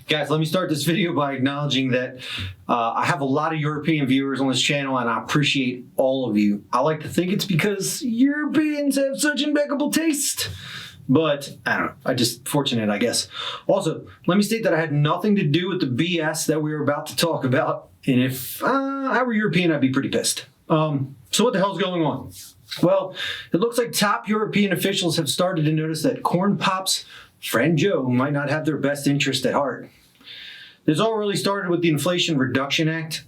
Guys, let me start this video by acknowledging that I have a lot of European viewers on this channel, and I appreciate all of you. I like to think it's because Europeans have such impeccable taste. But I don't know. I just fortunate, I guess. Also, let me state that I had nothing to do with the BS that we were about to talk about. And if I were European, I'd be pretty pissed. So what the hell's going on? Well, it looks like top European officials have started to notice that Corn Pop's friend Joe might not have their best interest at heart. This all really started with the Inflation Reduction Act,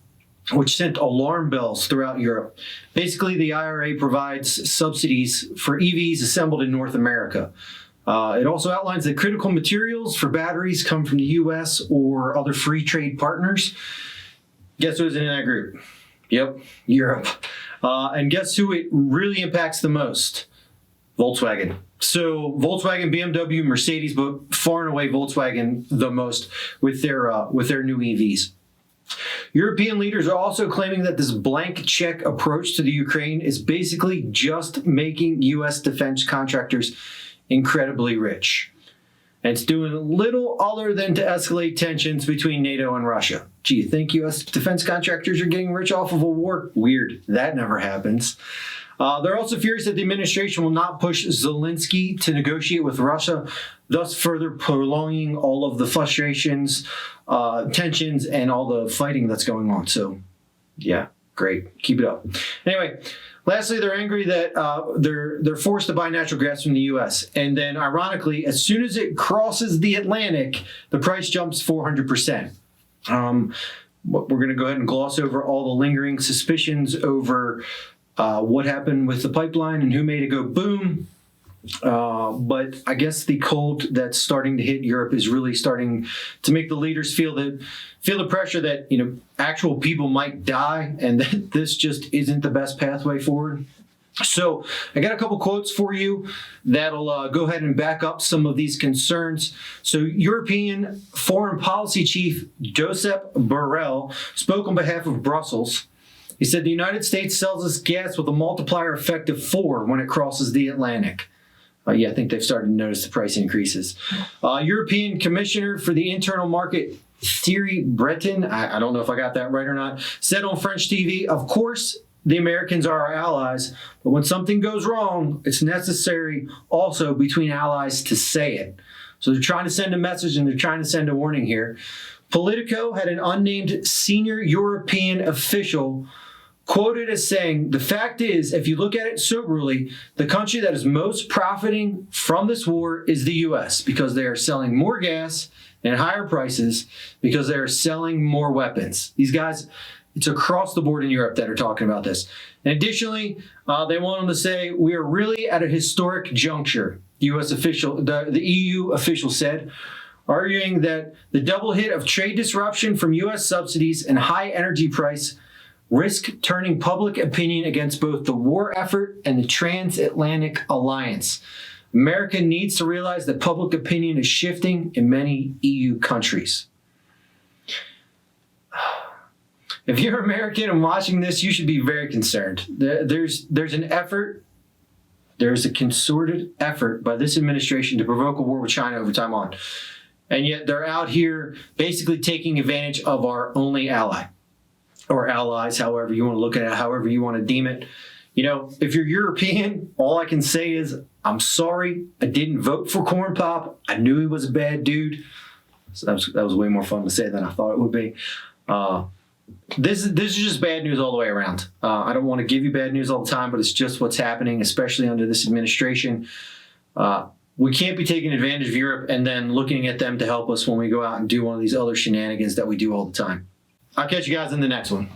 which sent alarm bells throughout Europe. Basically, the IRA provides subsidies for EVs assembled in North America. It also outlines that critical materials for batteries come from the US or other free trade partners. Guess who's in that group? Yep, Europe. And guess who it really impacts the most? Volkswagen. So Volkswagen, BMW, Mercedes, but far and away Volkswagen the most with their new EVs. European leaders are also claiming that this blank check approach to the Ukraine is basically just making U.S. defense contractors incredibly rich. And it's doing little other than to escalate tensions between NATO and Russia. Gee, you think U.S. defense contractors are getting rich off of a war? Weird. That never happens. They're also furious that the administration will not push Zelensky to negotiate with Russia, thus further prolonging all of the frustrations, tensions, and all the fighting that's going on. So, yeah, great. Keep it up. Anyway, lastly, they're angry that they're forced to buy natural gas from the U.S. And then, ironically, as soon as it crosses the Atlantic, the price jumps 400%. We're going to go ahead and gloss over all the lingering suspicions over what happened with the pipeline and who made it go boom. But I guess the cold that's starting to hit Europe is really starting to make the leaders feel the pressure that, actual people might die and that this just isn't the best pathway forward. So I got a couple quotes for you that'll go ahead and back up some of these concerns. So European Foreign Policy Chief Josep Borrell spoke on behalf of Brussels. He said the United States sells us gas with a multiplier effect of 4 when it crosses the Atlantic. I think they've started to notice the price increases. European Commissioner for the Internal Market, Thierry Breton, I don't know if I got that right or not, said on French TV, of course, the Americans are our allies, but when something goes wrong, it's necessary also between allies to say it. So they're trying to send a message and they're trying to send a warning here. Politico had an unnamed senior European official quoted as saying, the fact is, if you look at it soberly, the country that is most profiting from this war is the U.S. because they are selling more gas and higher prices because they are selling more weapons. These guys, it's across the board in Europe that are talking about this. And additionally, they want them to say, we are really at a historic juncture, the EU official said, arguing that the double hit of trade disruption from U.S. subsidies and high energy price risk turning public opinion against both the war effort and the transatlantic alliance. America needs to realize that public opinion is shifting in many EU countries. If you're American and watching this, you should be very concerned. There's an effort, there's a concerted effort by this administration to provoke a war with China over Taiwan. And yet they're out here basically taking advantage of our only ally. Or allies, however you want to look at it, however you want to deem it. If you're European, all I can say is, I'm sorry, I didn't vote for Corn Pop. I knew he was a bad dude. So that was way more fun to say than I thought it would be. This is just bad news all the way around. I don't want to give you bad news all the time, but it's just what's happening, especially under this administration. We can't be taking advantage of Europe and then looking at them to help us when we go out and do one of these other shenanigans that we do all the time. I'll catch you guys in the next one.